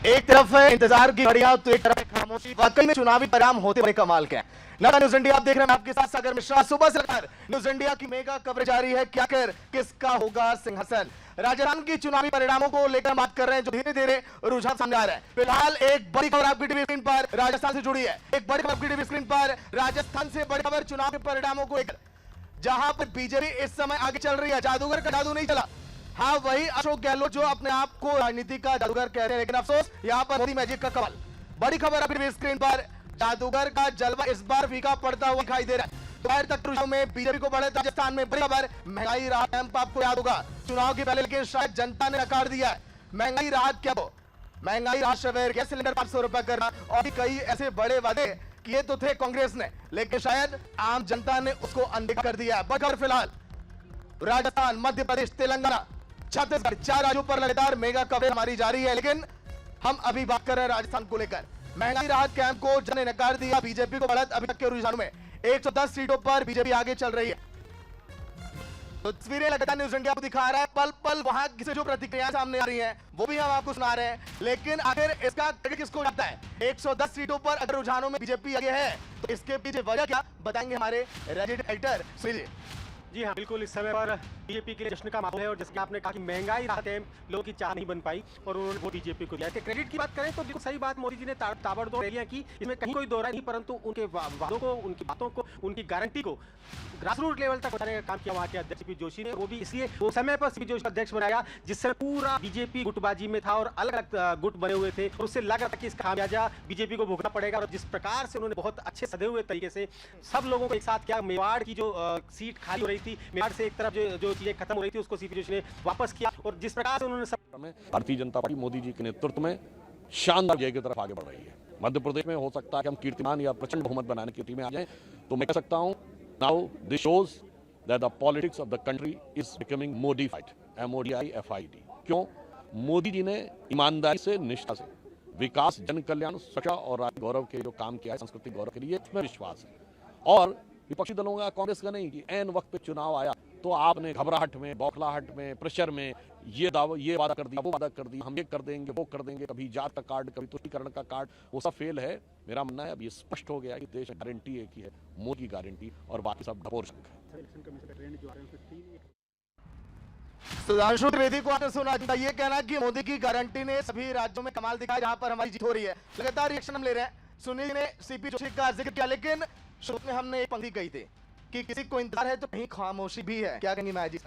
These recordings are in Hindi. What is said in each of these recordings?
एक तरफ है इंतजार की घड़ियां तो एक तरफ है खामोशी। वाकई में चुनावी परिणाम होते बड़े कमाल के हैं। नया न्यूज इंडिया आप देख रहे हैं, आपके साथ सागर मिश्रा। सुबह से लेकर न्यूज इंडिया की मेगा कवरेज जारी है। क्या कर किसका होगा सिंहासन, राजस्थान की चुनावी परिणामों को लेकर बात कर रहे हैं, जो धीरे धीरे रुझान सामने आ रहा है। फिलहाल एक बड़ी खबर आपकी टीवी स्क्रीन पर राजस्थान से जुड़ी है। एक बड़ी खबर आपकी टीवी स्क्रीन पर राजस्थान से बड़ी खबर चुनाव के परिणामों को लेकर, जहां पर बीजेपी इस समय आगे चल रही है। जादूगर का जादू नहीं चला। हाँ, वही अशोक गहलोत जो अपने आप को राजनीति का जादूगर कहते हैं, लेकिन अफसोस यहाँ पर मोदी मैजिक का कमाल। बड़ी खबर अपनी स्क्रीन पर, जादूगर का जलवा इस बार फीका पड़ता हुआ दिखाई दे रहा है। दोपहर तक रुझान में बीजेपी को बढ़े राजस्थान में। बड़ी खबर, महंगाई राहत कैंप आपको याद होगा चुनाव के पहले, लेकिन शायद जनता ने नकार दिया है। महंगाई राहत क्या हो, महंगाई राहत शिविर, गैस सिलेंडर 500 रुपए करना और भी कई ऐसे बड़े वादे किए तो थे कांग्रेस ने, लेकिन शायद आम जनता ने उसको अनदेखा कर दिया है। बट फिलहाल राजस्थान, मध्य प्रदेश, तेलंगाना, छत्तीसगढ़, 4 राज्यों पर लगातार मेगा कवरेज हमारी जारी है। लेकिन हम अभी बात कर रहे हैं राजस्थान को लेकर। महंगाई राहत कैंप को जन ने नकार दिया, बीजेपी को बढ़त। अभी तक के रुझानों में 110 सीटों पर बीजेपी आगे चल रही है। तो तस्वीरें लगातार न्यूज इंडिया को दिखा रहा है। पल पल वहां से जो प्रतिक्रियाएं सामने आ रही हैं वो भी हम आपको सुना रहे हैं। लेकिन आखिर इसका क्रेडिट किसको जाता है? 110 सीटों पर अगर रुझानों में बीजेपी आगे है तो इसके पीछे वजह क्या, बताएंगे हमारे रेजिडेंट एडिटर सुनील। जी हाँ, बिल्कुल। इस समय पर बीजेपी के लिए जश्न का माहौल है और जैसे कि आपने कहा कि महंगाई राहत कैंप लोगों की चाह नहीं बन पाई और उन्होंने वो बीजेपी को दिया। इसके क्रेडिट की बात करें तो बिल्कुल सही बात, मोदी जी ने ताबड़तोड़ रैलियां की, इसमें कहीं कोई दोहरा नहीं, परंतु उनके वादों को, उनकी बातों को, उनकी गारंटी को ग्रासरूट लेवल तक पहुंचाने का काम किया वहाँ के अध्यक्ष सीपी जोशी ने। वो भी इसलिए वो समय पर सीपी जोशी अध्यक्ष बनाया जिससे पूरा बीजेपी गुटबाजी में था और अलग अलग गुट बने हुए थे और उससे लग रहा था कि इसका खामियाजा बीजेपी को भुगतना पड़ेगा। और जिस प्रकार से उन्होंने बहुत अच्छे सधे हुए तरीके से सब लोगों को एक साथ किया, मेवाड़ की जो सीट खाली हो रही थी, मेवाड़ से एक तरफ जो चीजें खत्म हो रही थी उसको सीपी जोशी ने वापस किया और जिस प्रकार से उन्होंने भारतीय जनता पार्टी मोदी जी के नेतृत्व में शानदार विजय की तरफ आगे बढ़ रही है। मध्य प्रदेश में हो सकता है कि हम कीर्तिमान या प्रचंड बहुमत बनाने की स्थिति में आ जाएं, तो मैं कह सकता हूं now this shows that the politics of the country is becoming modified, MODIFID। क्यों? मोदी जी ने ईमानदारी से, निष्ठा से विकास, जन कल्याण, सुरक्षा और राज्य गौरव के जो काम किया है, सांस्कृतिक गौरव के लिए, इसमें विश्वास है। और विपक्षी दलों का, कांग्रेस का नहीं कि ऐन वक्त पे चुनाव आया तो आपने घबराहट में, बौखलाहट में, प्रेशर में ये वादा कर दिया, वो वादा कर दिया, हम ये कर देंगे, वो कर देंगे, कभी जात का कार्ड, कभी तुष्टीकरण का कार्ड, वो सब फेल है। मेरा मानना है अब ये स्पष्ट हो गया कि देश में गारंटी एक ही है, मोदी की गारंटी, और बाकी सब ढपोर शंख है। सुधांशु त्रिवेदी को आपने सुना, ये कहना कि मोदी की गारंटी ने सभी राज्यों में कमाल दिखाया जहां पर हमारी जीत हो रही है। लगातार रिएक्शन हम ले रहे हैं। सुनील ने सीपी जोशी का जिक्र किया, लेकिन शुरू में हमने एक पंक्ति कही थी कि किसी को इंतजार है तो कहीं खामोशी भी है। क्या कहेंगे मैं जी?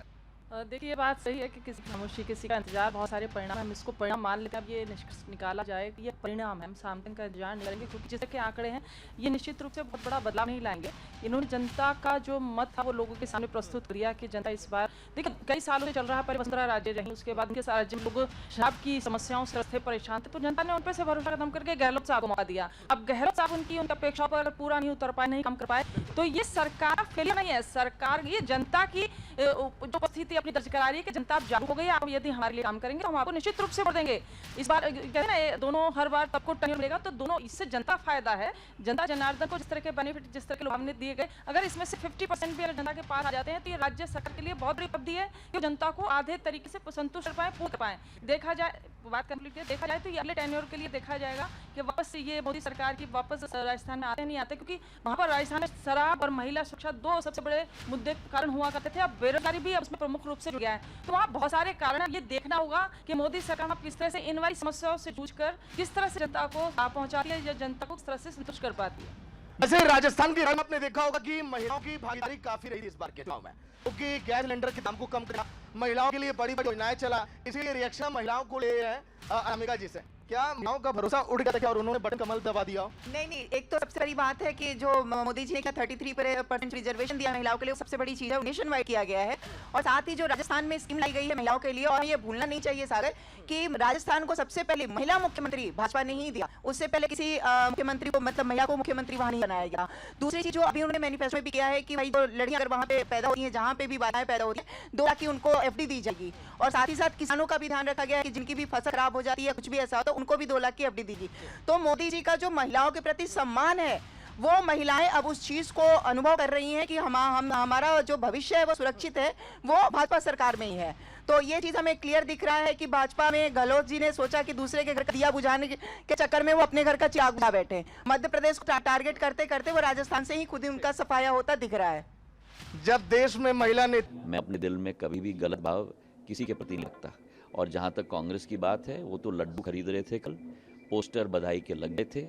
देखिए, ये बात सही है कि किसी खामोशी, किसी का इंतजार, बहुत सारे परिणाम, हम इसको परिणाम मान लेते हैं। अब ये निकाला जाए कि ये परिणाम है, हम सामने का इंतजार नहीं करेंगे क्योंकि जैसे के आंकड़े हैं ये निश्चित रूप से बहुत बड़ा बदलाव नहीं लाएंगे। इन्होंने जनता का जो मत था वो लोगों के सामने प्रस्तुत किया कि जनता इस बार, देखिए कई सालों से चल रहा है, 15 राज्य रही, उसके बाद उनके राज्य में लोग शराब की समस्याओं से थे, परेशान थे, तो जनता ने उन पर से भरोसा खत्म करके गहलोत साहब को मौका दिया। अब गहलोत साहब उनकी अपेक्षाओं पर पूरा नहीं उतर पाए, नहीं कम कर पाए, तो ये सरकार फेलियर नहीं है। सरकार ये जनता की जो उपस्थिति अपनी दर्ज करा रही है कि जनता आप जागरूक हो गई, आप यदि हमारे लिए काम करेंगे तो हम आपको निश्चित रूप से वोट देंगे। इस बार कहते हैं ना, दोनों हर बार सबको टर्न मिलेगा, तो दोनों इससे जनता फायदा है। जनता जनार्दन को जिस तरह के बेनिफिट, जिस तरह के लाभ दिए गए, अगर इसमें से 50% भी अगर जनता के पास आ जाते हैं तो ये राज्य सरकार के लिए बहुत बड़ी उपलब्धि है कि जनता को आधे तरीके से संतुष्ट कर पाए, पूर्ण कर पाए। देखा जाए, बात कंप्लीट है, देखा जाए तो ये अगले टेन्योर के लिए देखा जाएगा कि वापस से ये मोदी सरकार की वापस राजस्थान में आते नहीं आते, क्योंकि वहाँ पर राजस्थान में शराब और महिला सुरक्षा 2 सबसे बड़े मुद्दे कारण हुआ करते थे। अब बेरोजगारी भी अब उसमें प्रमुख रूप से जुड़ गया है, तो वहाँ बहुत सारे कारण है। ये देखना होगा कि मोदी सरकार किस तरह से इन वाली समस्याओं से जूझकर किस तरह से जनता को लाभ पहुंचाती है या जनता को किस तरह से संतुष्ट कर पाती है। वैसे राजस्थान की रण आपने देखा होगा कि महिलाओं की भागीदारी काफी रही थी इस बार के चुनाव में, क्योंकि गैस सिलेंडर के दाम को कम करना, महिलाओं के लिए बड़ी बड़ी योजनाएं चला, इसीलिए रिएक्शन महिलाओं को ले रहे हैं अनामिका जी से। क्या महिलाओं का भरोसा उड़ गया था क्या और उन्होंने बटन कमल दबा दिया? नहीं, एक तो सबसे बड़ी बात है कि जो मोदी जी ने क्या 33% रिजर्वेशन दिया महिलाओं के लिए, सबसे बड़ी चीज है, नेशन वाइड किया गया है। और साथ ही जो राजस्थान में स्कीम लाई गई है महिलाओं के लिए, और ये भूलना नहीं चाहिए सागर कि राजस्थान को सबसे पहले महिला मुख्यमंत्री भाजपा ने ही दिया, उससे पहले किसी मुख्यमंत्री को, मतलब महिला को मुख्यमंत्री वहां नहीं बनाया गया। दूसरी चीज जो अभी उन्होंने मैनिफेस्टो में भी किया है कि भाई जो लड़कियां अगर वहां पे पैदा होती है, जहां पे भी बाधाएं पैदा होती है, 2 लाख की उनको FD दी जाएगी। और साथ ही साथ किसानों का भी ध्यान रखा गया है कि जिनकी भी फसल खराब हो जाती है, कुछ भी ऐसा हो तो उनको भी 2 लाख की FD दीजिए। तो मोदी जी का जो महिलाओं के प्रति सम्मान है, वो महिलाएं अब उस चीज को अनुभव कर रही हैं कि हमारा जो भविष्य है वो सुरक्षित है, वो भाजपा सरकार में ही है। तो ये चीज हमें क्लियर दिख रहा है कि भाजपा में गहलोत जी ने सोचा कि दूसरे के घर का दिया बुझाने के चक्कर में वो अपने घर का चिराग बुझा बैठे। मध्य प्रदेश को टारगेट करते करते वो राजस्थान से ही खुद ही उनका सफाया होता दिख रहा है। जब देश में महिला ने मैं अपने दिल में कभी भी गलत भाव किसी के प्रति नहीं रखता। और जहाँ तक कांग्रेस की बात है, वो तो लड्डू खरीद रहे थे, कल पोस्टर बधाई के लग गए थे।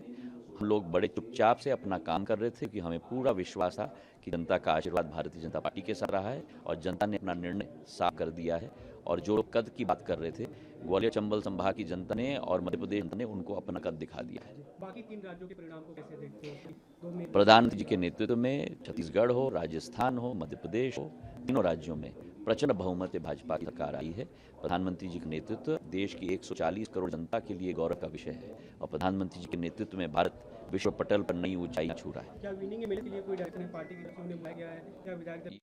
हम लोग बड़े चुपचाप से अपना काम कर रहे थे कि हमें पूरा विश्वास था कि जनता का आशीर्वाद भारतीय जनता पार्टी के साथ रहा है और जनता ने अपना निर्णय साफ कर दिया है। और जो लोग कद की बात कर रहे थे, ग्वालियर चंबल संभाग की जनता ने और मध्य प्रदेश जनता ने उनको अपना कद दिखा दिया है। बाकी 3 राज्यों के परिणाम को कैसे देखते हो? प्रधानमंत्री जी के नेतृत्व में छत्तीसगढ़ हो, राजस्थान हो, मध्य प्रदेश हो, तीनों राज्यों में प्रचंड बहुमत से भाजपा की सरकार आई है। प्रधानमंत्री जी का नेतृत्व देश की 140 करोड़ जनता के लिए गौरव का विषय है और प्रधानमंत्री जी के नेतृत्व में भारत विश्व पटल पर नई ऊंचाई छू रहा है। क्या विनिंग मेले के लिए कोई डायरेक्शन है पार्टी की तरफ से उन्हें बुलाया गया है या विधायक?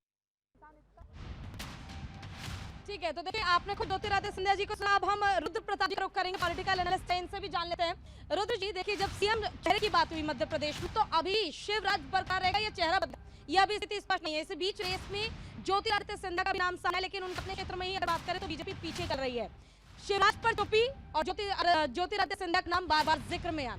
ठीक है, तो देखिए आपने खुद ज्योतिरादित्य सिंधिया जी को सुना। अब हम रुद्र प्रताप जी का रुख करेंगे, पॉलिटिकल एनालिस्ट हैं, इनसे भी जान लेते हैं। रुद्र जी, देखिए जब सीएम चेहरे की बात हुई मध्य प्रदेश में, तो अभी शिवराज बरकरार रहेगा या चेहरा बदला, यह अभी स्थिति स्पष्ट नहीं है। इस बीच रेस में ज्योतिरादित्य सिंधिया का भी नाम सामने है, लेकिन उनके अपने क्षेत्र में ही अगर बात करें तो बीजेपी पीछे चल रही है। शिवराज पर टोपी और ज्योतिरादित्य सिंधिया का नाम बार बार जिक्र में आ।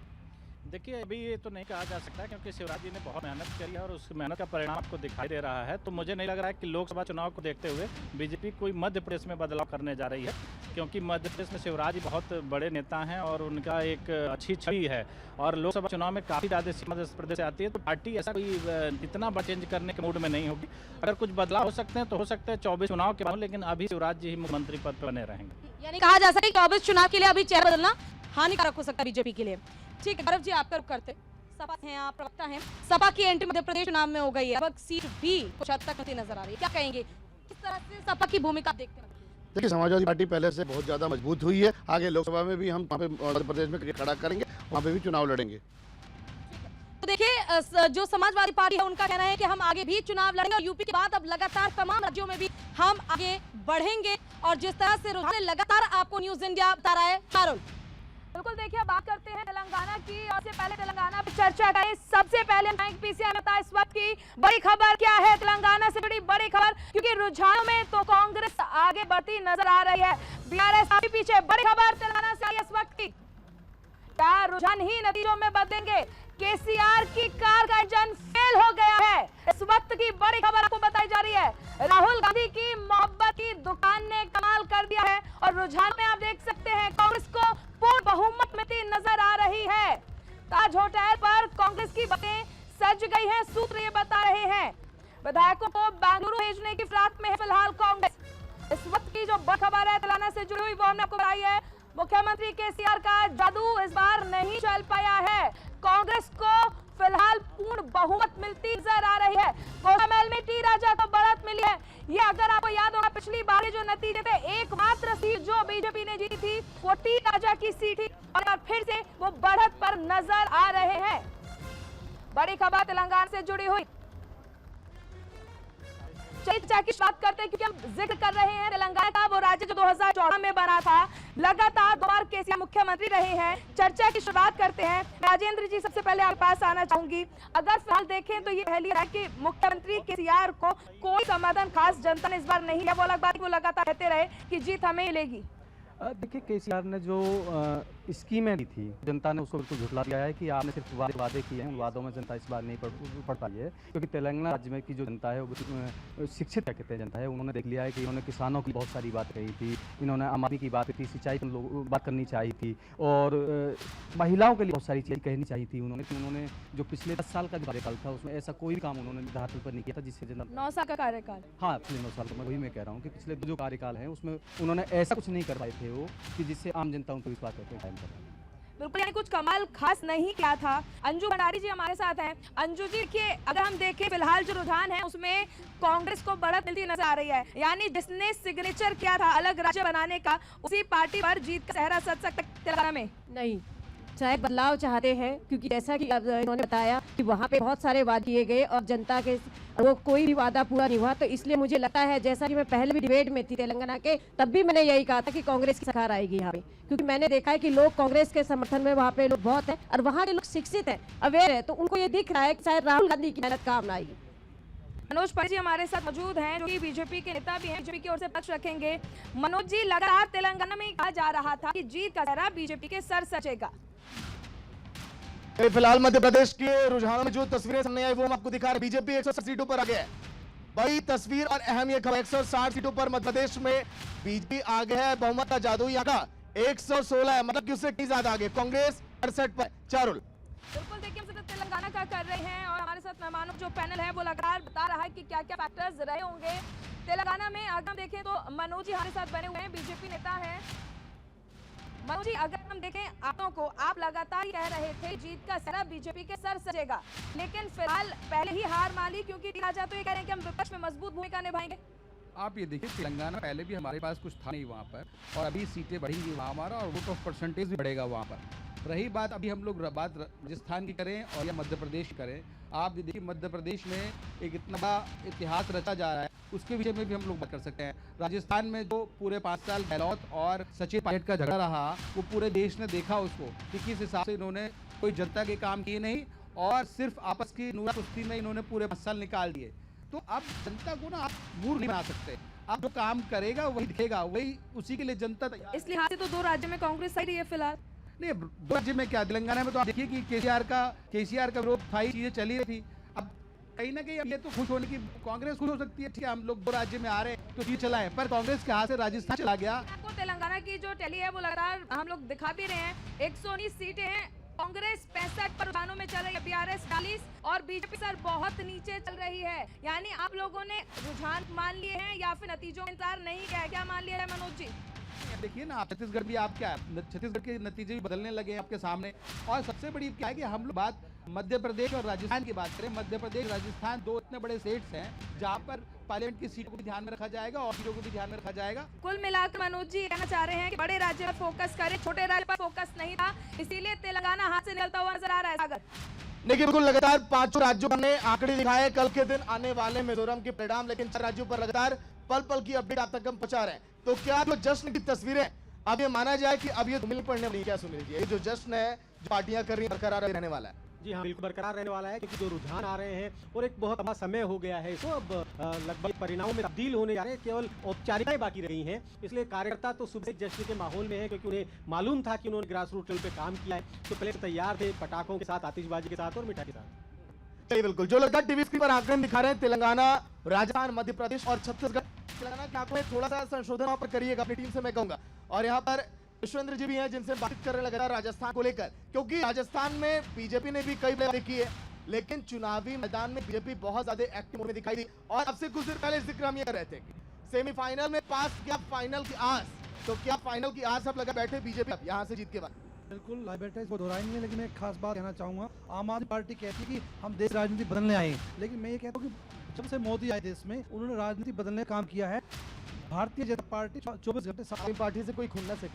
देखिए अभी ये तो नहीं कहा जा सकता क्योंकि शिवराज जी ने बहुत मेहनत करी है और उस मेहनत का परिणाम आपको दिखाई दे रहा है। तो मुझे नहीं लग रहा है कि लोकसभा चुनाव को देखते हुए बीजेपी कोई मध्य प्रदेश में बदलाव करने जा रही है, क्योंकि मध्य प्रदेश में शिवराज जी बहुत बड़े नेता हैं और उनका एक अच्छी छवि है। और लोकसभा चुनाव में काफ़ी ज़्यादा मध्य प्रदेश से आती है, तो पार्टी ऐसा कोई इतना बड़ा चेंज करने के मूड में नहीं होगी। अगर कुछ बदलाव हो सकते हैं तो हो सकते हैं 24 चुनाव के बाद, लेकिन अभी शिवराज जी ही मुख्यमंत्री पद पर बने रहेंगे। यानी कहा जा सकता है 24 चुनाव के लिए अभी चेहरा बदलना हानिकारक हो सकता है बीजेपी के लिए। ठीक है गौरव जी, आपका रुख करते। सपा हैं, आप प्रवक्ता हैं, सपा की एंट्री मध्य प्रदेश चुनाव में हो गई है, अब सीट भी कुछ हद तक नजर आ रही है, क्या कहेंगे किस तरह से सपा की भूमिका देखते हैं? देखिए समाजवादी पार्टी पहले से बहुत ज्यादा मजबूत हुई है। आगे लोकसभा में भी हम वहाँ पे मध्य प्रदेश में खड़ा करेंगे, वहाँ पे भी चुनाव लड़ेंगे। तो देखिए जो समाजवादी पार्टी है उनका कहना है कि हम आगे भी चुनाव लड़ेंगे और यूपी के बाद अब लगातार तमाम राज्यों में भी हम आगे बढ़ेंगे। और जिस तरह से रुझान लगातार आपको न्यूज इंडिया बता रहा है। शारुल, बिल्कुल, देखिए बात करते हैं तेलंगाना की और से पहले तेलंगाना पर चर्चा करें। सबसे पहले पीसीआई बता इस वक्त की बड़ी खबर क्या है तेलंगाना से जुड़ी बड़ी खबर, क्योंकि रुझानों में तो कांग्रेस आगे बढ़ती नजर आ रही है, बीआरएस काफी पीछे। बड़ी खबर तेलंगाना से आई इस वक्त की, क्या रुझान ही नतीजों में बदलेंगे? केसीआर की कार का इंजन फेल हो गया है, इस वक्त की बड़ी खबर आपको बताई जा रही है। राहुल गांधी की मोहब्बत की दुकान ने कमाल कर दिया है और रुझान में आप देख सकते हैं कांग्रेस को पूर्ण बहुमत मिलती नजर आ रही है। ताज होटल पर कांग्रेस की बसें सज गई हैं, सूत्र ये बता रहे हैं। विधायकों को बेंगलुरु भेजने की फिराक में है फिलहाल कांग्रेस। इस वक्त की जो बड़ी खबर है तेलंगाना से जुड़ी हुई वो हमने आपको बताई है। मुख्यमंत्री केसीआर का जादू इस बार नहीं चल पाया है, कांग्रेस को फिलहाल पूर्ण बहुमत मिलती नजर आ रही है। कोडामैल में टी राजा को बढ़त मिली है। ये अगर आपको याद होगा पिछली बार जो नतीजे थे, एकमात्र सीट जो बीजेपी ने जीती थी वो टी राजा की सीट थी और फिर से वो बढ़त पर नजर आ रहे हैं। बड़ी खबर तेलंगाना से जुड़ी हुई। चर्चा की बात करते हैं क्योंकि हम जिक्र कर रहे हैं तेलंगाना का, वो राज्य जो 2014 में बना था, लगातार 2 बार केसीआर मुख्यमंत्री रहे हैं। चर्चा की शुरुआत करते हैं। राजेंद्र जी, सबसे पहले आपके पास आना चाहूंगी। अगर फिलहाल देखें तो ये पहली है कि मुख्यमंत्री केसीआर को कोई समाधान खास जनता ने इस बार नहीं है, वो अलग बात वो लगातार कहते रहे कि जीत हमें मिलेगी। देखिए केसीआर ने जो स्कीमें दी थी जनता ने उसको बिल्कुल झुठला दिया है कि आपने सिर्फ वादे किए हैं, उन वादों में जनता इस बार नहीं पड़ पाई है, क्योंकि तेलंगाना राज्य में की जो जनता है वो शिक्षित क्या कहते हैं जनता है, उन्होंने देख लिया है कि इन्होंने किसानों की बहुत सारी बात कही थी, इन्होंने आम आदमी की बात की थी, सिंचाई की बात करनी चाहिए थी और महिलाओं के लिए बहुत सारी चीज़ें कहनी चाहिए थी उन्होंने जो पिछले 10 साल का कार्यकाल था उसमें ऐसा कोई काम उन्होंने धरातल पर नहीं किया था जिससे जनता 9 साल का कार्यकाल, हाँ पिछले 9 साल का, मैं वही मैं कह रहा हूँ कि पिछले जो कार्यकाल है उसमें उन्होंने ऐसा कुछ नहीं कर पाए थे वो कि जिससे आम जनता उनको विश्वास करते हैं टाइम पर। बिल्कुल, यानी कुछ कमाल खास नहीं किया था। अंजू भंडारी जी हमारे साथ हैं। अंजू जी, देखिए अगर हम देखें फिलहाल जो रुझान है उसमें कांग्रेस को बढ़त मिलती नजर आ रही है, यानी जिसने सिग्नेचर किया था अलग राज्य बनाने का उसी पार्टी पर जीत का सेहरा सज सकता है तेलंगाना में। नहीं, चाहे बदलाव चाहते हैं, क्योंकि जैसा कि इन्होंने बताया कि वहाँ पे बहुत सारे वादे किए गए और जनता के वो कोई भी वादा पूरा नहीं हुआ, तो इसलिए मुझे लगता है जैसा कि मैं पहले भी डिबेट में थी तेलंगाना के, तब भी मैंने यही कहा था कि कांग्रेस की सरकार आएगी यहाँ पे, क्योंकि मैंने देखा है कि लोग कांग्रेस के समर्थन में वहाँ पे लोग बहुत हैं और वहाँ के लोग शिक्षित हैं, अवेयर है, तो उनको ये दिख रहा है कि शायद राहुल गांधी की मेहनत काम आएगी। मनोज पाल जी हमारे साथ मौजूद हैं, जो कि बीजेपी के नेता भी हैं, बीजेपी की ओर से पक्ष रखेंगे। मनोज जी, लगातार तेलंगाना में कहा जा रहा था कि जीत का चेहरा बीजेपी के सर सजेगा। फिलहाल मध्य प्रदेश के रुझानों में जो तस्वीरें सामने आई वो हम आपको दिखा रहे हैं। बीजेपी 160 सीटों पर आ गया है। बड़ी तस्वीर और अहम ये खबर, 160 सीटों पर मध्य प्रदेश में बीजेपी आ गया है। बहुमत का जादू यहाँ का 116 है, मतलब कि उससे कहीं ज्यादा आगे। कांग्रेस 68 पर। चारुल, बिल्कुल, देखिए हम सिर्फ तेलंगाना का कर रहे हैं और हमारे साथ मेहमानों जो पैनल है वो लगातार बता रहा है कि क्या क्या फैक्टर्स रहे होंगे तेलंगाना में। अगर हम देखें तो मनोज जी हमारे साथ बने हुए हैं, बीजेपी नेता है। मनोज जी, अगर हम देखें आपों को, आप लगातार कह रहे थे जीत का सिरा बीजेपी के सर सजेगा, लेकिन फिलहाल पहले ही हार मान ली, क्योंकि राजा तो ये कह रहे हैं कि हम विपक्ष में मजबूत भूमिका निभाएंगे। आप ये देखिए, तेलंगाना पहले भी हमारे पास कुछ था नहीं वहाँ पर, और अभी सीटें बढ़ेंगी वहाँ हमारा, और वोट ऑफ परसेंटेज भी बढ़ेगा वहाँ पर। रही बात, अभी हम लोग बात राजस्थान की करें और या मध्य प्रदेश की करें, आप ये देखिए मध्य प्रदेश में एक इतना बड़ा इतिहास रचा जा रहा है, उसके विषय में भी हम लोग बात कर सकते हैं। राजस्थान में जो पूरे 5 साल गहलोत और सचिन पायलट का झगड़ा रहा, वो पूरे देश ने देखा उसको कि किस हिसाब से इन्होंने कोई जनता के काम किए नहीं, और सिर्फ आपस की नूरा कुश्ती में इन्होंने पूरे 5 साल निकाल दिए। तो अब जनता को ना आप मूर्ख नहीं बना सकते, आप जो काम करेगा वही दिखेगा, वही उसी के लिए जनता तैयार। इस लिहाज से तो 2 राज्यों में कांग्रेस सही रही है फिलहाल। नहीं, 2 राज्य में क्या, तेलंगाना में तो आप देखिए कि केसीआर का विरोध था, ही चीजें चली रही थी। अब कहीं ना कहीं अब ये तो खुश होने की, कांग्रेस खुश हो सकती है, ठीक है हम लोग 2 राज्य में आ रहे हैं तो चीज चलाएं, पर कांग्रेस के हाथ से राजस्थान चला गया। आपको तेलंगाना की जो टैली है वो लगातार हम लोग दिखा भी रहे हैं, 119 सीटें हैं, कांग्रेस 65 पर रुझानों में चल रही है, बीआरएस 40 और बीजेपी सर बहुत नीचे चल रही है। यानी आप लोगों ने रुझान मान लिए हैं या फिर नतीजों का इंतजार नहीं किया है, क्या मान लिया है मनोज जी? देखिए ना, आप छत्तीसगढ़ भी, आप क्या छत्तीसगढ़ के नतीजे भी बदलने लगे हैं आपके सामने। और सबसे बड़ी क्या है कि हम लोग बात मध्य प्रदेश और राजस्थान की बात करें, मध्य प्रदेश राजस्थान 2 इतने बड़े स्टेट्स हैं जहां पर पार्लियामेंट की सीटों को भी ध्यान में रखा जाएगा और सीटों को भी ध्यान में रखा जाएगा। कुल मिलाकर मनोज जी कहना चाह रहे हैं कि बड़े राज्य पर फोकस करें, छोटे राज्य पर फोकस नहीं था, इसीलिए तेलंगाना हाथ से निकलता हुआ नजर आ रहा है। सागर, देखिए बिल्कुल लगातार 5 राज्यों ने आंकड़े दिखाए, कल के दिन आने वाले मिजोरम के परिणाम, लेकिन 4 राज्यों पर लगातार पल पल की अपडेट आप तक हम पहुंचा रहे हैं। तो क्या जो जश्न की तस्वीरें अब ये माना जाए कि अब ये धूमिल पड़ने वाली, क्या सुनील जी, ये जो जश्न है जो पार्टियां कर रही है बरकरार रहने वाला है? जी हाँ, बिल्कुल बरकरार रहने वाला है, क्योंकि जो रुझान आ रहे हैं और एक बहुत लंबा समय हो गया है इसको, अब लगभग परिणामों में तब्दील होने जा रहे हैं, केवल औपचारिकताएं बाकी रही हैं। इसलिए कार्यकर्ता तो सुबह जश्न के माहौल में है, क्योंकि उन्हें मालूम था कि उन्होंने ग्रास रूट लेवल पे काम किया है, तो पहले से तैयार थे पटाखों के साथ, आतिशबाजी के साथ और मिठाई के साथ। चलिए बिल्कुल, जो लगता है टीवी स्क्रीन पर आंकड़े दिखा रहे हैं, तेलंगाना, राजस्थान, मध्य प्रदेश और छत्तीसगढ़। तेलंगाना के आंकड़े थोड़ा सा संशोधन वहां पर करिएगा अपनी टीम से, मैं कहूंगा। और यहाँ पर विश्वेंद्र जी भी हैं जिनसे बात कर रहे लगातार राजस्थान को लेकर, क्योंकि राजस्थान में बीजेपी ने भी कई बार की है, लेकिन चुनावी मैदान में बीजेपी बहुत ज्यादा एक्टिव में दिखाई दी। और अब से कुछ देर पहले जिक्र हम ये कर रहे थे कि सेमीफाइनल में पास किया, फाइनल की आस, तो क्या फाइनल की आस अब लगा बैठे बीजेपी अब यहाँ से जीत के बाद? बिल्कुल, लाइबर्टा इसको दोहराएंगे, लेकिन मैं एक खास बात कहना चाहूँगा। आम आदमी पार्टी कहती है कि हम देश राजनीति बदलने आए हैं, लेकिन मैं ये कहता हूँ कि जब से मोदी आए देश में, उन्होंने राजनीति बदलने का काम किया है। भारतीय जनता पार्टी 24 घंटे आम पार्टी से कोई खुन्नस है,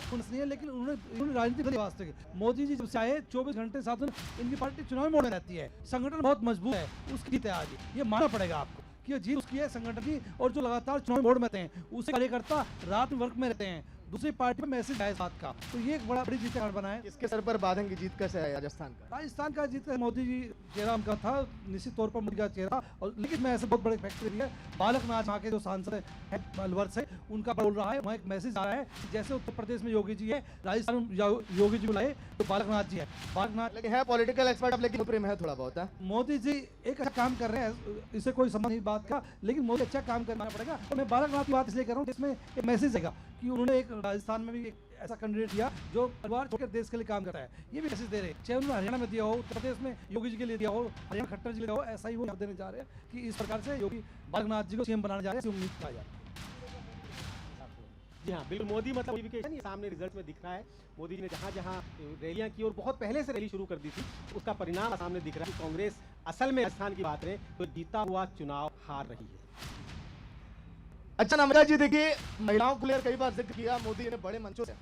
खुन्नस नहीं है, लेकिन उन्होंने राजनीति बदली वास्ते। मोदी जी जब से आए 24 घंटे साथ इनकी पार्टी चुनावी मोड़ में रहती है, संगठन बहुत मजबूत है, उसकी जीत है आज, ये मानना पड़ेगा आपको कि ये जीत उसकी है संगठन की, और जो लगातार चुनावी मोड़ में रहते हैं उससे कार्यकर्ता रात में वर्क में रहते हैं, दूसरी पार्टी में मैसेज आए साथ का, तो ये एक बड़ी जीत का कारण बना है। इसके सर पर बांधेंगे जीत कैसे है राजस्थान का? राजस्थान का जीत मोदी जी चेहरा उनका था, निश्चित तौर पर मोदी का चेहरा। और लेकिन मैं ऐसे बहुत बड़े फैक्ट्री है, बालकनाथ वहाँ के जो सांसद है अलवर से, उनका बोल रहा है, वहाँ एक मैसेज आ रहा है, जैसे उत्तर प्रदेश में योगी जी है, राजस्थान में योगी जी बुलाए तो बालकनाथ जी है। बालकनाथ लेकिन है पॉलिटिकल एक्सपर्ट, अब लेकिन प्रेम है थोड़ा बहुत है। मोदी जी एक अच्छा काम कर रहे हैं, इससे कोई संबंध नहीं बात का, लेकिन मोदी अच्छा काम करना पड़ेगा। तो मैं बालकनाथ की बात इसलिए कर रहा हूँ, जिसमें एक मैसेज आएगा कि उन्होंने एक राजस्थान में भी एक ऐसा कैंडिडेट दिया जो परिवार छोड़कर देश के लिए काम करता है, ये भी मैसेज दे रहे हैं। चाहे उन्होंने हरियाणा में दिया हो, उत्तर प्रदेश में योगी जी के लिए दिया हो, हरियाणा खट्टर जी के लिए हो, ऐसा ही वो देने जा रहे हैं कि इस प्रकार से योगी बालकनाथ जी को सीएम बनाने जा रहे हैं, उम्मीद किया जाए। जी हाँ, बिल्कुल, मोदी मतलब यूनिफिकेशन ये सामने रिजल्ट में दिख रहा है। मोदी जी ने जहाँ जहाँ रैलियाँ की और बहुत पहले से रैली शुरू कर दी थी, उसका परिणाम सामने दिख रहा है। कांग्रेस असल में राजस्थान की बात करें तो जीता हुआ चुनाव हार रही है। अच्छा नमिता जी, देखिए महिलाओं को लेकर कई बार जिक्र किया मोदी ने बड़े मंचों से,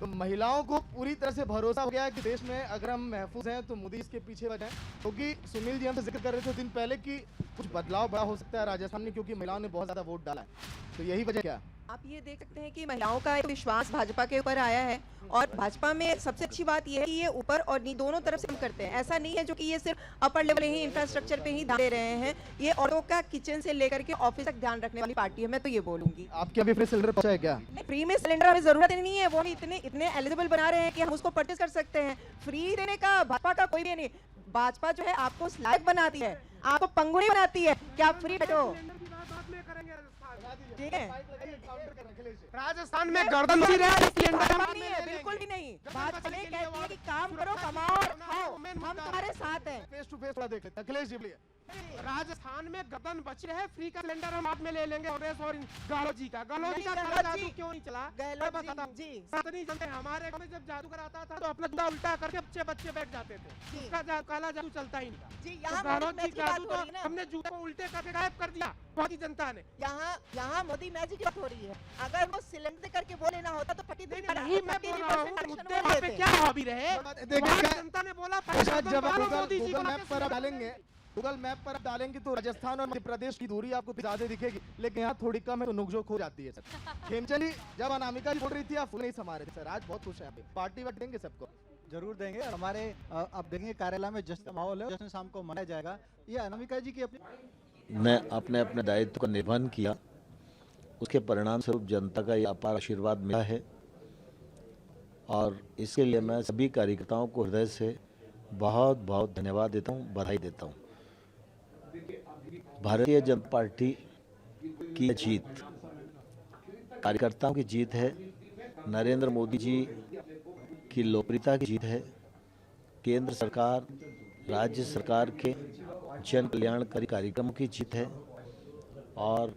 तो महिलाओं को पूरी तरह से भरोसा हो गया है कि देश में अगर हम महफूज हैं तो मोदी इसके पीछे वजह है। क्योंकि सुनील जी हमसे जिक्र कर रहे थे दिन पहले कि कुछ बदलाव बड़ा हो सकता है राजस्थान में, क्योंकि महिलाओं ने बहुत ज्यादा वोट डाला है, तो यही वजह क्या? आप ये देख सकते हैं कि महिलाओं का एक विश्वास भाजपा के ऊपर आया है और भाजपा में सबसे अच्छी बात यह है कि ये ऊपर और दोनों तरफ से काम करते हैं। ऐसा नहीं है जो कि ये सिर्फ अपर लेवल ही इंफ्रास्ट्रक्चर पे ही ध्यान दे रहे हैं, ये औरतों का किचन से लेकर के ऑफिस तक ध्यान रखने वाली पार्टी है, मैं तो ये बोलूंगी। आपके अभी फ्री सिलेंडर पहुंचा है क्या? फ्री में सिलेंडर हमें जरूरत ही नहीं है, वो इतने एलिजिबल बना रहे हैं कि हम उसको परचेज कर सकते हैं। फ्री देने का भाजपा का कोई भी नहीं। भाजपा जो है आपको लायक बनाती है, आपको पंगुड़ी बनाती है कि आप फ्री बैठो। ठीक है, राजस्थान में गर्दन नहीं है, बिल्कुल भी नहीं। भाजपा ने कहती है कि काम करो, कमाओ और खाओ, हम तुम्हारे साथ हैं। फेस टू फेस थोड़ा देख लेते हैं। अखिलेश जी बोलिए। राजस्थान में गर्दन बच रहे हैं, फ्री का सिलेंडर हम आप में ले लेंगे। और गहलोत जी का चला जादू क्यों नहीं चला? जी नहीं जानते, हमारे गांव में जब जादू कराता था तो अपना जूता उल्टा करके बच्चे बैठ जाते थे, उसका काला जादू चलता ही नहीं जी। गहलोत जी जादू तो हमने जूते को उल्टे करके गायब कर दिया भारतीय जनता ने। यहाँ मोदी मैजिक बात हो रही है। अगर वो सिलेंडर करके वो लेना होता तो नहीं, मैं बोल रहा हूँ मुद्दे पे क्या हॉबी रहे। जनता ने बोला जब गूगल मैप पर डालेंगे, गूगल मैप पर डालेंगे तो राजस्थान और मध्य प्रदेश की दूरी आपको ज्यादा दिखेगी, लेकिन यहाँ थोड़ी कम है तो नुकझोंक हो जाती है सर। खेमचंद जी, जब अनामिका जी बोल रही थी आप फूल नहीं समा रहे थे सर, आज बहुत खुश है। पार्टी वक्त देंगे सबको? जरूर देंगे। हमारे आप देखेंगे कार्यालय में जश्न का माहौल है, जश्न शाम को मनाया जाएगा। ये अनामिका जी की अपनी मैं अपने दायित्व का निर्वहन किया, उसके परिणाम स्वरूप जनता का ये अपार आशीर्वाद मिला है और इसके लिए मैं सभी कार्यकर्ताओं को हृदय से बहुत बहुत धन्यवाद देता हूँ, बधाई देता हूँ। भारतीय जनता पार्टी की जीत कार्यकर्ताओं की जीत है, नरेंद्र मोदी जी की लोकप्रियता की जीत है, केंद्र सरकार राज्य सरकार के जन कल्याणकारी कार्यक्रमों की जीत है और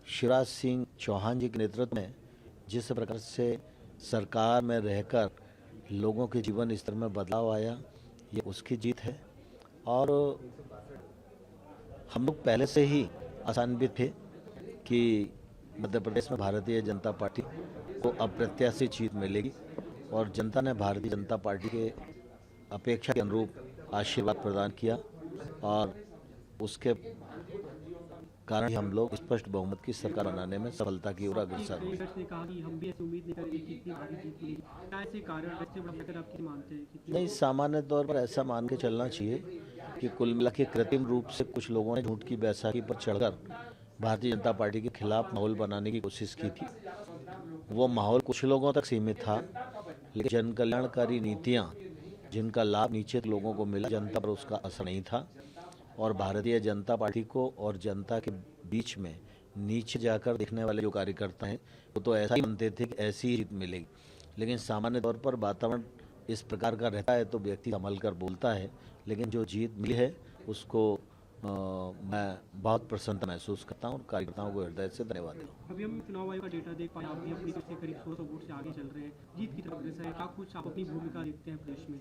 शिवराज सिंह चौहान जी के नेतृत्व में जिस प्रकार से सरकार में रहकर लोगों के जीवन स्तर में बदलाव आया, ये उसकी जीत है। और हम लोग पहले से ही आशान्वित थे कि मध्य प्रदेश में भारतीय जनता पार्टी को अप्रत्याशित जीत मिलेगी और जनता ने भारतीय जनता पार्टी के अपेक्षा के अनुरूप आशीर्वाद प्रदान किया और उसके कारण हम लोग स्पष्ट बहुमत की सरकार बनाने में सफलता की ओर अग्रसर हुए। नहीं, सामान्य तौर पर ऐसा मान के चलना चाहिए कि कुल मिला के कृत्रिम रूप से कुछ लोगों ने झूठ की बैसाखी पर चढ़कर भारतीय जनता पार्टी के खिलाफ माहौल बनाने की कोशिश की थी। वो माहौल कुछ लोगों तक सीमित था, लेकिन जन कल्याणकारी नीतियाँ जिनका लाभ नीचे लोगों को मिला, जनता पर उसका असर नहीं था और भारतीय जनता पार्टी को और जनता के बीच में नीचे जाकर देखने वाले जो कार्यकर्ता हैं वो तो ऐसा ही मानते थे कि ऐसी ही जीत मिलेगी, लेकिन सामान्य तौर पर वातावरण इस प्रकार का रहता है तो व्यक्ति संभल कर बोलता है, लेकिन जो जीत मिली है उसको मैं बहुत प्रसन्नता महसूस करता हूँ और कार्यकर्ताओं को हृदय से धन्यवाद देता हूँ। अभी हम चुनाव आयोग का डेटा देख पाए, आप भी अपनी तरफ से करीब 1600 वोट से आगे चल रहे हैं, जीत की तरफ अग्रसर है, क्या कुछ आप अपनी भूमिका देखते हैं प्रदेश में?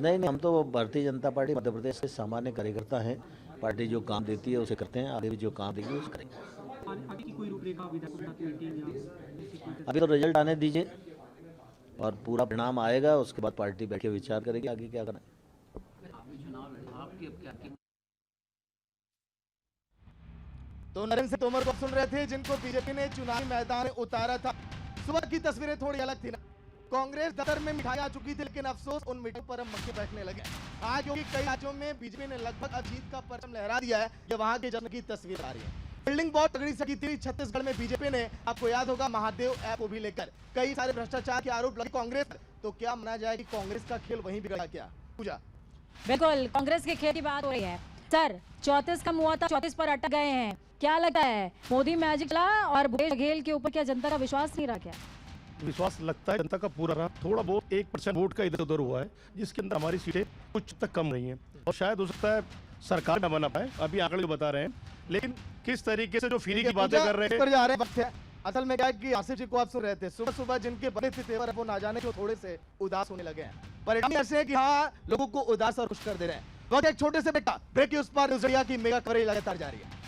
नहीं, हम तो भारतीय जनता पार्टी मध्य प्रदेश के सामान्य कार्यकर्ता हैं। पार्टी जो काम देती है उसे करते हैं, आगे भी जो काम देगी उसे करेंगे। आगे की कोई रूपरेखा अभी तो रिजल्ट आने दीजिए और पूरा परिणाम आएगा, उसके बाद पार्टी बैठ के विचार करेगी आगे क्या करना है। तो नरेंद्र सिंह तोमर को सुन रहे थे, जिनको बीजेपी ने चुनावी मैदान में उतारा था। सुबह की तस्वीरें थोड़ी अलग थी ना, कांग्रेस दफ्तर में मिठाई आ चुकी थी, लेकिन अफसोस उन मिठाई पर हम मक्के बैठने लगे आज, क्योंकि कई राज्यों में बीजेपी ने लगभग अब जीत का परचम लहरा दिया है। ये वहां के जश्न की तस्वीर आ रही है। बिल्डिंग बहुत तगड़ी से की थी छत्तीसगढ़ में बीजेपी ने, आपको याद होगा महादेव ऐप को भी लेकर कई सारे भ्रष्टाचार के आरोप लगे कांग्रेस पर। तो क्या माना जाए कि कांग्रेस का खेल वहीं बिगड़ा क्या? पूजा, बिल्कुल कांग्रेस के खेल की बात हो रही है सर। 34 का हुआ था, 34 पर अटक गए हैं। क्या लगता है मोदी मैजिक चला और भूपेश बघेल के ऊपर क्या जनता का विश्वास नहीं रहा? क्या विश्वास लगता है जनता का पूरा रहा, थोड़ा बहुत 1% वोट का इधर उधर हुआ है, जिसके अंदर हमारी सीटें कुछ तक कम नहीं है और शायद हो सकता है सरकार न बना पाए, अभी आंकड़े बता रहे हैं, लेकिन किस तरीके से जो फ्री की बातें कर रहे हैं। असल में क्या है कि आसिफ जी को आप सुन रहे थे, सुबह सुबह जिनके बड़े थे तेवर वो ना जाने क्यों थोड़े से उदास होने लगे हैं। परिणाम ऐसे है कि हाँ, लोगों को उदास और खुश कर दे रहे हैं। वक्त एक छोटे से ब्रेक की, उस पर न्यूज़ इंडिया की मेगा कवरेज लगातार जारी है।